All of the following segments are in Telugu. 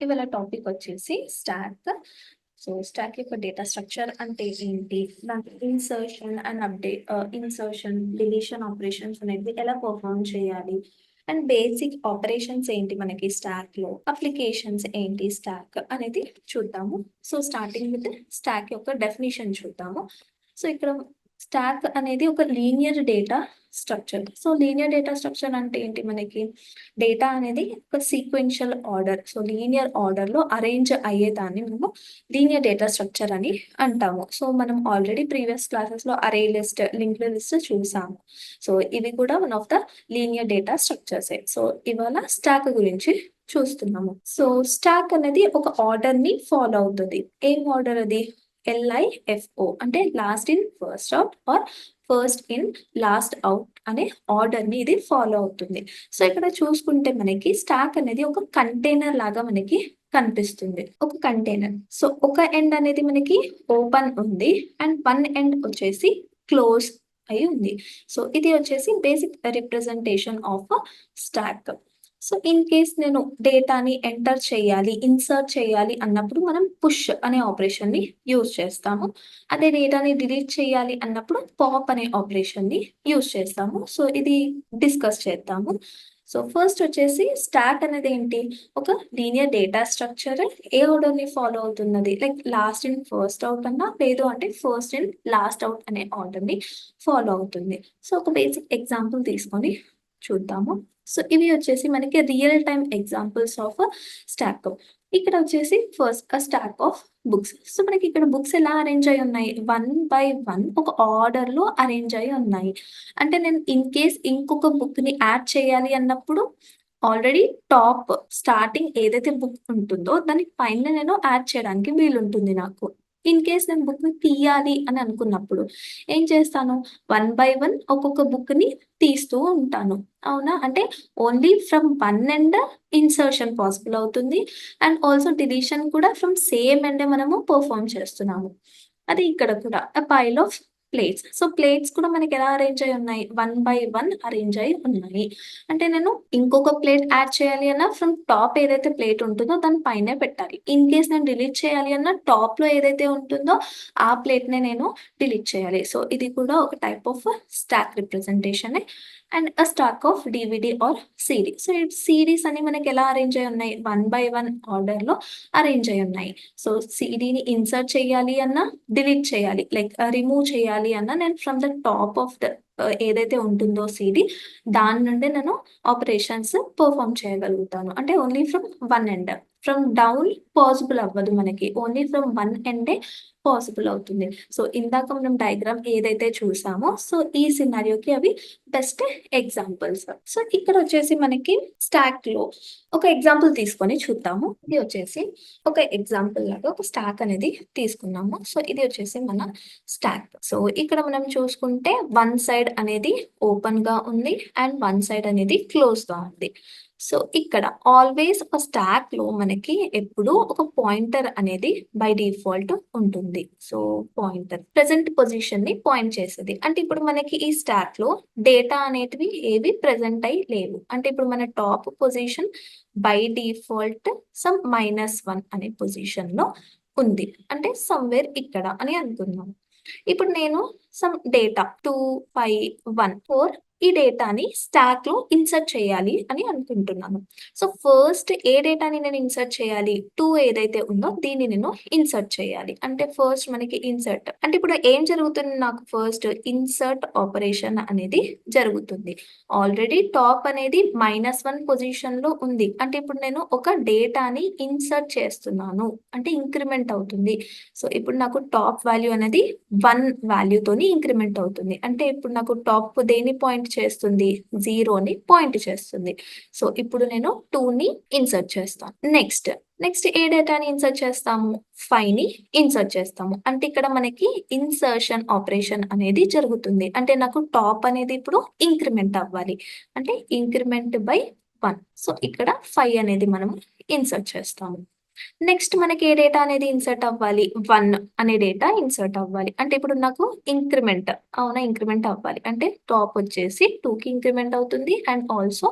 ఇవాళ టాపిక్ వచ్చేసి స్టాక్. సో, స్టాక్ యొక్క డేటా స్ట్రక్చర్ అంటే ఏంటి? దాంట్లో insertion and insertion, deletion operations అనేది ఎలా పెర్ఫార్మ్ చేయాలి? అండ్ బేసిక్ ఆపరేషన్స్ ఏంటి మనకి స్టాక్‌లో? అప్లికేషన్స్ ఏంటి స్టాక్ అనేది చూద్దాము. సో, స్టార్టింగ్ విత్ స్టాక్ యొక్క డెఫినిషన్ చూద్దాము. సో, ఇక్కడ స్టాక్ అనేది ఒక linear data structure. So, linear data structure అంటే ఏంటి మనకి? డేటా అనేది ఒక సీక్వెన్షియల్ ఆర్డర్. సో, లీనియర్ ఆర్డర్‌లో అరేంజ్ అయ్యేదాన్ని మనము లీనియర్ డేటా స్ట్రక్చర్ అని అంటాము. సో, మనం ఆల్రెడీ ప్రీవియస్ క్లాసెస్‌లో అరే లిస్ట్, లింక్డ్ లిస్ట్ చూసాము. సో, ఇవి కూడా one of the linear data స్ట్రక్చర్సే. సో, ఇవాళ స్టాక్ గురించి చూస్తున్నాము. సో, స్టాక్ అనేది ఒక ఆర్డర్‌ని ఫాలో అవుతది. ఏం ఆర్డర్ అది? LIFO అంటే last in first out or first in last out అనే ఆర్డర్‌ని ఇది ఫాలో అవుతుంది. సో, ఇక్కడ చూసుకుంటే మనకి స్టాక్ అనేది ఒక కంటైనర్ లాగా మనకి కనిపిస్తుంది. ఒక కంటైనర్. సో, ఒక ఎండ్ అనేది మనకి ఓపెన్ ఉంది. అండ్ వన్ ఎండ్ వచ్చేసి క్లోజ్ అయి ఉంది. సో, ఇది వచ్చేసి basic representation of stock. So, in case నేను డేటాని ఎంటర్ చేయాలి, ఇన్సర్ట్ చేయాలి అన్నప్పుడు మనం పుష్ అనే ఆపరేషన్‌ని యూజ్ చేస్తాము. అదే డేటాని డిలీట్ చేయాలి అన్నప్పుడు పాప్ అనే ఆపరేషన్‌ని యూజ్ చేస్తాము. సో, ఇది డిస్కస్ చేద్దాము. సో, ఫస్ట్ వచ్చేసి స్టాక్ అనేది ఏంటి? ఒక లీనియర్ డేటా స్ట్రక్చర్ ఏ ఆర్డర్‌ని ఫాలో అవుతున్నది? Like last in first out అన్నా, లేదు అంటే ఫస్ట్ ఇన్ లాస్ట్ ఔట్ అనే ఆర్డర్‌ని ఫాలో అవుతుంది. సో, ఒక బేసిక్ ఎగ్జాంపుల్ తీసుకొని చూద్దాము. సో, ఇవి వచ్చేసి మనకి real time examples of stock. ఇక్కడ వచ్చేసి first stock of books. So, మనకి ఇక్కడ బుక్స్ ఎలా అరేంజ్ అయ్యి ఉన్నాయి? వన్ బై వన్ ఒక ఆర్డర్‌లో అరేంజ్ అయ్యి ఉన్నాయి. అంటే నేను ఇన్ కేస్ ఇంకొక బుక్‌ని యాడ్ చేయాలి అన్నప్పుడు ఆల్రెడీ టాప్ స్టార్టింగ్ ఏదైతే బుక్ ఉంటుందో దాని పైన నేను యాడ్ చేయడానికి వీలుంటుంది నాకు. ఇన్ కేస్ నేను బుక్‌ని తీయాలి అని అనుకున్నప్పుడు ఏం చేస్తాను? వన్ బై వన్ ఒక్కొక్క బుక్‌ని తీస్తూ ఉంటాను. అవునా? అంటే only from one end insertion possible అవుతుంది. అండ్ ఆల్సో డిలీషన్ కూడా ఫ్రమ్ సేమ్ ఎండే మనము పెర్ఫార్మ్ చేస్తున్నాము. అది ఇక్కడ కూడా pile of plates. So, plates కూడా మనకి ఎలా అరేంజ్ అయ్యి ఉన్నాయి? వన్ బై వన్ అరేంజ్ అయ్యి ఉన్నాయి. అంటే నేను ఇంకొక ప్లేట్ యాడ్ చేయాలి అన్నా ఫ్రమ్ టాప్ ఏదైతే ప్లేట్ ఉంటుందో దాని పైనే పెట్టాలి. ఇన్ కేస్ నేను డిలీట్ చేయాలి అన్నా టాప్‌లో ఏదైతే ఉంటుందో ఆ ప్లేట్‌నే నేను డిలీట్ చేయాలి. సో, ఇది కూడా ఒక టైప్ ఆఫ్ స్టాక్ రిప్రజెంటేషనే. And stack of DVD or CD. So, ఈ సీడీస్ అన్ని మనకి ఎలా అరేంజ్ అయ్యి ఉన్నాయి? వన్ బై వన్ ఆర్డర్‌లో అరేంజ్ అయ్యి ఉన్నాయి. సో, సీడీని ఇన్సర్ట్ చేయాలి అన్నా, డిలీట్ చేయాలి లైక్ రిమూవ్ చేయాలి అన్నా నేను from the top of the ఏదైతే ఉంటుందో సీడీ దాని నుండి నేను ఆపరేషన్స్ పెర్ఫార్మ్ చేయగలుగుతాను. అంటే only from one end. From down possible అవ్వదు మనకి. ఓన్లీ ఫ్రమ్ వన్ ఎండే పాసిబుల్ అవుతుంది. సో, ఇందాక మనం డయాగ్రామ్ ఏదైతే చూసామో సో, ఈ సినారియోకి అవి బెస్ట్ ఎగ్జాంపుల్స్. సో, ఇక్కడొచ్చేసి మనకి స్టాక్‌లో ఒక ఎగ్జాంపుల్ తీసుకొని చూద్దాము. ఇది వచ్చేసి ఒక ఎగ్జాంపుల్ లాగా ఒక స్టాక్ అనేది తీసుకున్నాము. సో, ఇది వచ్చేసి మన స్టాక్. సో, ఇక్కడ మనం చూసుకుంటే వన్ సైడ్ అనేది ఓపెన్‌గా ఉంది. అండ్ వన్ సైడ్ అనేది క్లోజ్‌గా ఉంది. సో, ఇక్కడ ఆల్‌వేస్ స్టాక్‌లో మనకి ఎప్పుడూ ఒక పాయింటర్ అనేది బై డిఫాల్ట్ ఉంటుంది. సో, పాయింటర్ ప్రెజెంట్ పొజిషన్‌ని పాయింట్ చేస్తది. అంటే ఇప్పుడు మనకి ఈ స్టాక్‌లో డేటా అనేటివి ఏవి ప్రెజెంట్ అయ్యి లేవు. అంటే ఇప్పుడు మన top position by default some -1 అనే పొజిషన్‌లో ఉంది. అంటే సమ్‌వేర్ ఇక్కడ అని అనుకుందాం. ఇప్పుడు నేను సమ్ డేటా 2, 5, 1, 4 ఈ డేటాని స్టాక్‌లో ఇన్సర్ట్ చేయాలి అని అనుకుంటున్నాను. సో, ఫస్ట్ ఏ డేటాని నేను ఇన్సర్ట్ చేయాలి? 2 ఏదైతే ఉందో దీన్ని నేను ఇన్సర్ట్ చేయాలి. అంటే ఫస్ట్ మనకి ఇన్సర్ట్ అంటే ఇప్పుడు ఏం జరుగుతుంది నాకు ఫస్ట్ ఇన్సర్ట్ ఆపరేషన్ అనేది జరుగుతుంది. ఆల్రెడీ టాప్ అనేది -1 పొజిషన్‌లో ఉంది. అంటే ఇప్పుడు నేను ఒక డేటాని ఇన్సర్ట్ చేస్తున్నాను. అంటే ఇంక్రిమెంట్ అవుతుంది. సో, ఇప్పుడు నాకు టాప్ వాల్యూ అనేది 1 వాల్యూతోని ఇంక్రిమెంట్ అవుతుంది. అంటే ఇప్పుడు నాకు టాప్ దేన్ని పాయింట్ చేస్తుంది? 0ని పాయింట్ చేస్తుంది. సో, ఇప్పుడు నేను 2ని ఇన్సర్ట్ చేస్తాను. నెక్స్ట్ ఏ డేటాని ఇన్సర్ట్ చేస్తాము? 5ని ఇన్సర్ట్ చేస్తాము. అంటే ఇక్కడ మనకి ఇన్సర్షన్ ఆపరేషన్ అనేది జరుగుతుంది. అంటే నాకు టాప్ అనేది ఇప్పుడు ఇంక్రిమెంట్ అవ్వాలి. అంటే ఇంక్రిమెంట్ బై 1. సో, ఇక్కడ 5 అనేది మనము ఇన్సర్ట్ చేస్తాము. నెక్స్ట్ మనకి ఏ డేటా అనేది ఇన్సర్ట్ అవ్వాలి? 1 అనే డేటా ఇన్సర్ట్ అవ్వాలి. అంటే ఇప్పుడు నాకు ఇంక్రిమెంట్ అవునా? ఇంక్రిమెంట్ అవ్వాలి. అంటే టాప్ వచ్చేసి 2కి ఇంక్రిమెంట్ అవుతుంది. అండ్ ఆల్సో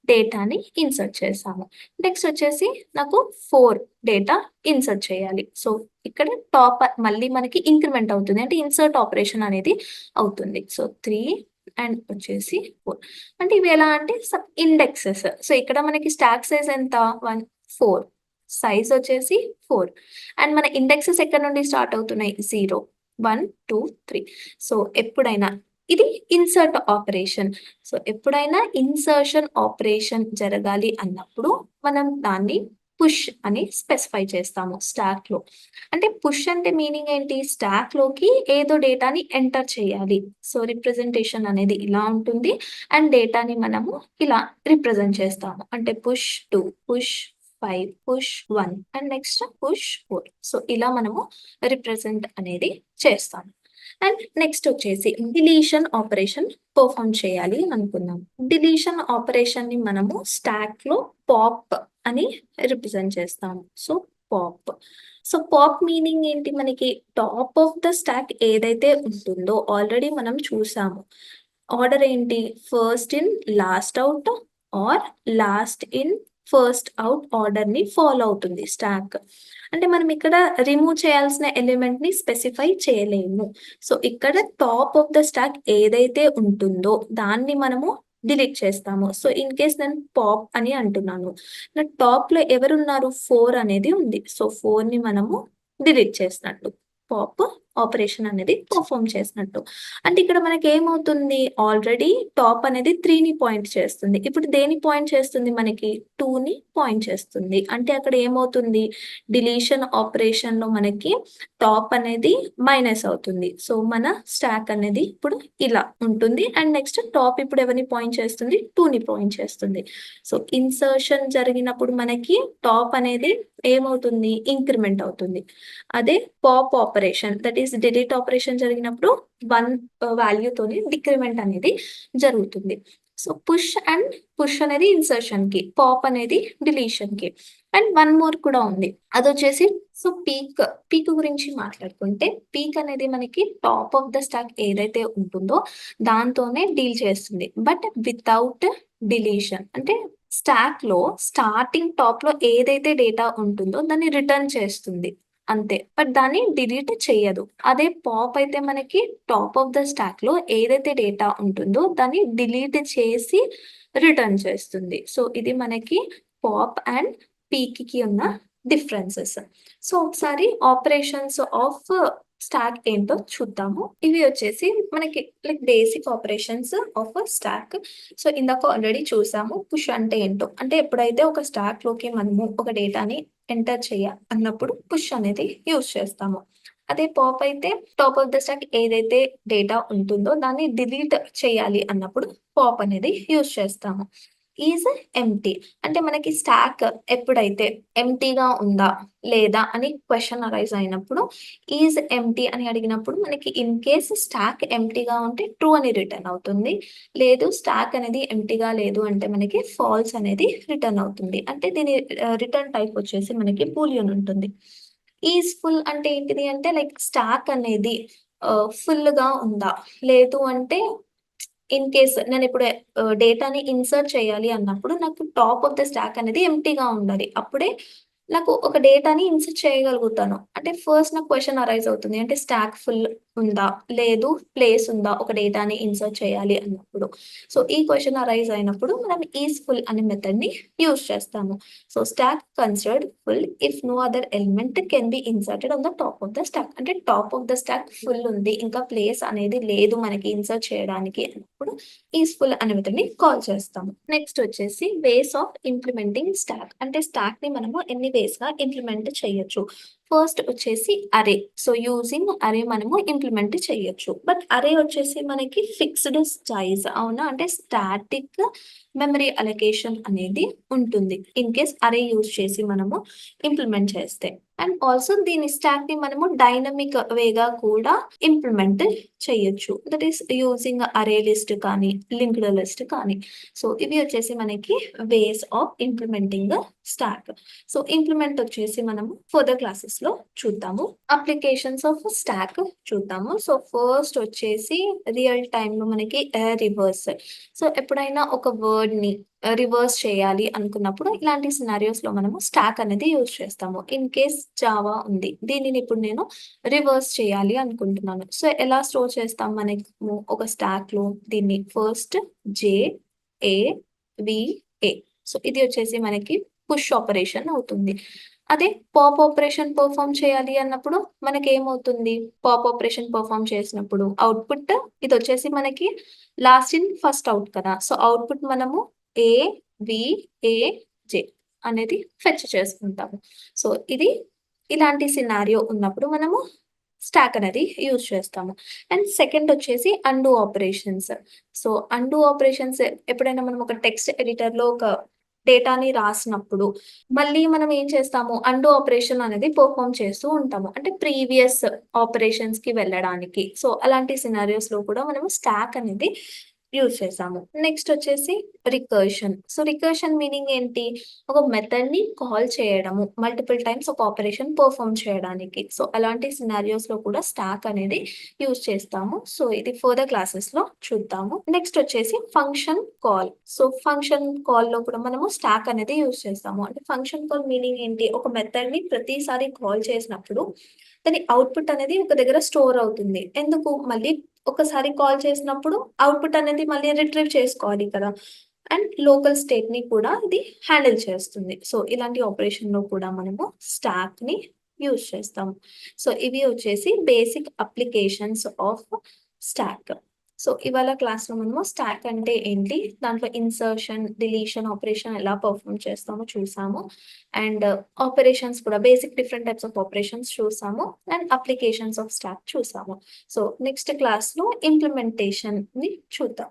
డేటాని ఇన్సర్ట్ చేశాము. నెక్స్ట్ వచ్చేసి నాకు 4 డేటా ఇన్సర్ట్ చేయాలి. సో, ఇక్కడ టాప్ మళ్ళీ మనకి ఇంక్రిమెంట్ అవుతుంది. అంటే ఇన్సర్ట్ ఆపరేషన్ అనేది అవుతుంది. సో, 3 అండ్ వచ్చేసి 4 అంటే ఇవి ఎలా అంటే ఇండెక్సెస్. సో, ఇక్కడ మనకి స్టాక్ సైజ్ ఎంత 1, 4 సైజ్ వచ్చేసి 4 అండ్ మన ఇండెక్సెస్ ఎక్కడి నుండి స్టార్ట్ అవుతున్నాయి 0, 1, 2, 3 సో, ఎప్పుడైనా ఇది ఇన్సర్ట్ ఆపరేషన్. సో, ఎప్పుడైనా ఇన్సర్షన్ ఆపరేషన్ జరగాలి అన్నప్పుడు మనం దాన్ని పుష్ అని స్పెసిఫై చేస్తాము స్టాక్‌లో. అంటే పుష్ అంటే మీనింగ్ ఏంటి? స్టాక్‌లోకి ఏదో డేటాని ఎంటర్ చేయాలి. సో, రిప్రజెంటేషన్ అనేది ఇలా ఉంటుంది. అండ్ డేటాని మనము ఇలా రిప్రజెంట్ చేస్తాము. అంటే push 2, push 5, push 1 and next push 4. So, ఇలా మనము రిప్రజెంట్ అనేది చేస్తాము. అండ్ నెక్స్ట్ వచ్చేసి డిలీషన్ ఆపరేషన్ పెర్ఫార్మ్ చేయాలి అని అనుకుందాం. డిలీషన్ ఆపరేషన్‌ని మనము స్టాక్‌లో పాప్ అని రిప్రజెంట్ చేస్తాము. So, pop. So, pop meaning ఏంటి మనకి? టాప్ ఆఫ్ ద స్టాక్ ఏదైతే ఉంటుందో ఆల్రెడీ మనం చూసాము. ఆర్డర్ ఏంటి? First in, last out or last in, first out ఆర్డర్‌ని ఫాలో అవుతుంది స్టాక్. అంటే మనం ఇక్కడ రిమూవ్ చేయాల్సిన ఎలిమెంట్‌ని స్పెసిఫై చేయలేము. సో, ఇక్కడ టాప్ ఆఫ్ ద స్టాక్ ఏదైతే ఉంటుందో దాన్ని మనము డిలీట్ చేస్తాము. సో, ఇన్ కేస్ నేను పాప్ అని అంటున్నాను. నా టాప్‌లో ఎవరున్నారు? 4 అనేది ఉంది. సో, 4ని మనము డిలీట్ చేసినట్టు. పాప్ ఆపరేషన్ అనేది పెర్ఫార్మ్ చేసినట్టు. అంటే ఇక్కడ మనకేమవుతుంది? ఆల్రెడీ టాప్ అనేది 3ని పాయింట్ చేస్తుంది. ఇప్పుడు దేన్ని పాయింట్ చేస్తుంది మనకి? 2ని పాయింట్ చేస్తుంది. అంటే అక్కడ ఏమవుతుంది? డిలీషన్ ఆపరేషన్‌లో మనకి టాప్ అనేది మైనస్ అవుతుంది. సో, మన స్టాక్ అనేది ఇప్పుడు ఇలా ఉంటుంది. అండ్ నెక్స్ట్ టాప్ ఇప్పుడు ఎవరిని పాయింట్ చేస్తుంది? 2ని పాయింట్ చేస్తుంది. సో, ఇన్సర్షన్ జరిగినప్పుడు మనకి టాప్ అనేది ఏమవుతుంది? ఇంక్రిమెంట్ అవుతుంది. అదే pop operation that is delete operation జరిగినప్పుడు 1 వాల్యూతోని డిక్రిమెంట్ అనేది జరుగుతుంది. సో, పుష్ అనేది ఇన్సర్షన్‌కి, పాప్ అనేది డిలీషన్‌కి. అండ్ 1 మోర్ కూడా ఉంది. అదొచ్చేసి సో, పీక్ గురించి మాట్లాడుకుంటే పీక్ అనేది మనకి టాప్ ఆఫ్ ద స్టాక్ ఏదైతే ఉంటుందో దాంతోనే డీల్ చేస్తుంది. బట్ వితౌట్ డిలీషన్ అంటే స్టాక్‌లో స్టార్టింగ్ టాప్‌లో ఏదైతే డేటా ఉంటుందో దాన్ని రిటర్న్ చేస్తుంది. అంతే. బట్ దాన్ని డిలీట్ చెయ్యదు. అదే పాప్ అయితే మనకి టాప్ ఆఫ్ ద స్టాక్‌లో ఏదైతే డేటా ఉంటుందో దాన్ని డిలీట్ చేసి రిటర్న్ చేస్తుంది. సో, ఇది మనకి పాప్ అండ్ పీక్‌కి ఉన్న డిఫరెన్సెస్. సో, ఒకసారి ఆపరేషన్స్ ఆఫ్ స్టాక్ ఏంటో చూద్దాము. ఇవి వచ్చేసి మనకి like basic operations of stock. So, ఇందాక ఆల్రెడీ చూసాము. పుష్ అంటే ఏంటో. అంటే ఎప్పుడైతే ఒక స్టాక్‌లోకి మనము ఒక డేటాని ఎంటర్ అన్నప్పుడు పుష్ అనేది యూజ్ చేస్తాము. అదే పాప్ అయితే టాప్ ఆఫ్ ద స్టాక్ ఏదైతే డేటా ఉంటుందో దాన్ని డిలీట్ చేయాలి అన్నప్పుడు పాప్ అనేది యూజ్ చేస్తాము. ఈజ్ ఎంప్టీ అంటే మనకి స్టాక్ ఎప్పుడైతే ఎంప్టీగా ఉందా? లేదా? అని క్వెషన్ అరైజ్ అయినప్పుడు ఈజ్ ఎంప్టీ అని అడిగినప్పుడు మనకి ఇన్ కేస్ స్టాక్ ఎంప్టీగా ఉంటే ట్రూ అని రిటర్న్ అవుతుంది. లేదు స్టాక్ అనేది ఎంప్టీగా లేదు అంటే మనకి ఫాల్స్ అనేది రిటర్న్ అవుతుంది. అంటే దీని రిటర్న్ టైప్ వచ్చేసి మనకి బూలియన్ ఉంటుంది. ఈజ్ ఫుల్ అంటే ఏంటిది అంటే లైక్ స్టాక్ అనేది ఫుల్‌గా ఉందా? లేదు అంటే ఇన్ కేస్ నేనిప్పుడు డేటాని ఇన్సర్ట్ చేయాలి అన్నప్పుడు నాకు టాప్ ఆఫ్ ద స్టాక్ అనేది ఎంప్టీగా ఉండాలి. అప్పుడే నాకు ఒక డేటాని ఇన్సర్ట్ చేయగలుగుతాను. అంటే ఫస్ట్ నాకు క్వెషన్ అరైజ్ అవుతుంది. అంటే స్టాక్ ఫుల్ ఉందా? లేదు ప్లేస్ ఉందా? ఒక డేటాని ఇన్సర్ట్ చేయాలి అన్నప్పుడు. సో, ఈ క్వెషన్ అరైజ్ అయినప్పుడు మనం ఈజ్ ఫుల్ అనే మెథడ్‌ని యూజ్ చేస్తాము. So, stack considered full if no other element can be inserted on the top of the stack. అంటే top of the stack full ఉంది. ఇంకా ప్లేస్ అనేది లేదు మనకి ఇన్సర్ట్ చేయడానికి అన్నప్పుడు ఈజ్ ఫుల్ అనే మెథడ్‌ని కాల్ చేస్తాము. నెక్స్ట్ వచ్చేసి వేస్ ఆఫ్ ఇంప్లిమెంటింగ్ స్టాక్. అంటే స్టాక్‌ని మనము ఎన్ని వేస్‌గా ఇంప్లిమెంట్ చేయొచ్చు. ఫస్ట్ వచ్చేసి అరే. సో, యూజింగ్ అరే మనము ఇంప్లిమెంట్ చేయొచ్చు. బట్ అరే వచ్చేసి మనకి ఫిక్స్‌డ్ సైజ్ అవునా? అంటే స్టాటిక్ మెమరీ అలొకేషన్ అనేది ఉంటుంది. ఇన్ కేస్ అరే యూజ్ చేసి మనము ఇంప్లిమెంట్ చేస్తే. అండ్ ఆల్సో దీని స్టాక్‌ని మనము డైనమిక్ వేగా కూడా ఇంప్లిమెంట్ చేయొచ్చు. దట్ ఈస్ యూజింగ్ అరే లిస్ట్ కానీ, లింక్డ్ లిస్ట్ కానీ. సో, ఇవి వచ్చేసి మనకి ways of implementing stock. So, implement వచ్చేసి మనము ఫర్దర్ క్లాసెస్‌లో చూద్దాము. అప్లికేషన్స్ ఆఫ్ స్టాక్ చూద్దాము. సో, ఫస్ట్ వచ్చేసి రియల్ టైమ్‌లో మనకి రివర్స్. సో, ఎప్పుడైనా ఒక వర్డ్‌ని రివర్స్ చేయాలి అనుకున్నప్పుడు ఇలాంటి సినారియోస్‌లో మనము స్టాక్ అనేది యూజ్ చేస్తాము. ఇన్ కేస్ జావా ఉంది. దీనిని ఇప్పుడు నేను రివర్స్ చేయాలి అనుకుంటున్నాను. సో, ఎలా స్టోర్ చేస్తాం మనము ఒక స్టాక్‌లో దీన్ని ఫస్ట్ జే, ఏ, వి, ఏ. సో, ఇది వచ్చేసి మనకి పుష్ ఆపరేషన్ అవుతుంది. అదే పాప్ ఆపరేషన్ పెర్ఫార్మ్ చేయాలి అన్నప్పుడు మనకేమవుతుంది? పాప్ ఆపరేషన్ పెర్ఫార్మ్ చేసినప్పుడు అవుట్‌పుట్ ఇదొచ్చేసి మనకి లాస్ట్ ఇన్ ఫస్ట్ ఔట్ కదా! సో, అవుట్‌పుట్ మనము ఏ, వి, ఏ, జే అనేది ఫెచ్ చేసుకుంటాము. సో, ఇది ఇలాంటి సినారియో ఉన్నప్పుడు మనము స్టాక్ అనేది యూజ్ చేస్తాము. అండ్ సెకండ్ వచ్చేసి and operations. So, and operations ఎప్పుడైనా మనం ఒక టెక్స్ట్ ఎడిటర్‌లో ఒక డేటాని రాసినప్పుడు, మళ్ళీ మనం ఏం చేస్తాము అండు ఆపరేషన్ అనేది పెర్ఫార్మ్ చేస్తూ ఉంటాము. అంటే ప్రీవియస్ ఆపరేషన్స్‌కి వెళ్ళడానికి. సో, అలాంటి సినారియోస్‌లో కూడా మనము స్టాక్ అనేది యూజ్ చేసాము. నెక్స్ట్ వచ్చేసి రికర్షన్. సో, రికర్షన్ మీనింగ్ ఏంటి? ఒక మెథడ్‌ని కాల్ చేయడము. మల్టిపుల్ టైమ్స్ ఒక ఆపరేషన్ పెర్ఫార్మ్ చేయడానికి. సో, అలాంటి సినారియోస్‌లో కూడా స్టాక్ అనేది యూజ్ చేస్తాము. సో, ఇది ఫర్దర్ క్లాసెస్‌లో చూద్దాము. నెక్స్ట్ వచ్చేసి ఫంక్షన్ కాల్. సో, ఫంక్షన్ కాల్‌లో కూడా మనము స్టాక్ అనేది యూజ్ చేస్తాము. అంటే ఫంక్షన్ కాల్ మీనింగ్ ఏంటి? ఒక మెథడ్‌ని ప్రతిసారి కాల్ చేసినప్పుడు దాని అవుట్‌పుట్ అనేది ఒక దగ్గర స్టోర్ అవుతుంది. ఎందుకు? మళ్ళీ ఒకసారి కాల్ చేసినప్పుడు అవుట్‌పుట్ అనేది మళ్ళీ రిట్రీవ్ చేసుకోవాలి కదా! అండ్ లోకల్ స్టేట్‌ని కూడా ఇది హ్యాండిల్ చేస్తుంది. సో, ఇలాంటి ఆపరేషన్‌లో కూడా మనము స్టాక్‌ని యూజ్ చేస్తాం. సో, ఇవి వచ్చేసి basic applications of stock. So, ఇవాళ క్లాస్‌లో మనము స్టాక్ అంటే ఏంటి? దాంట్లో ఇన్సర్షన్, డిలీషన్ ఆపరేషన్ ఎలా పెర్ఫార్మ్ చేస్తామో చూసాము. అండ్ ఆపరేషన్స్ కూడా basic different types of operations చూసాము. అండ్ అప్లికేషన్స్ ఆఫ్ స్టాక్ చూసాము. సో, నెక్స్ట్ క్లాస్‌లో ఇంప్లిమెంటేషన్‌ని చూద్దాం.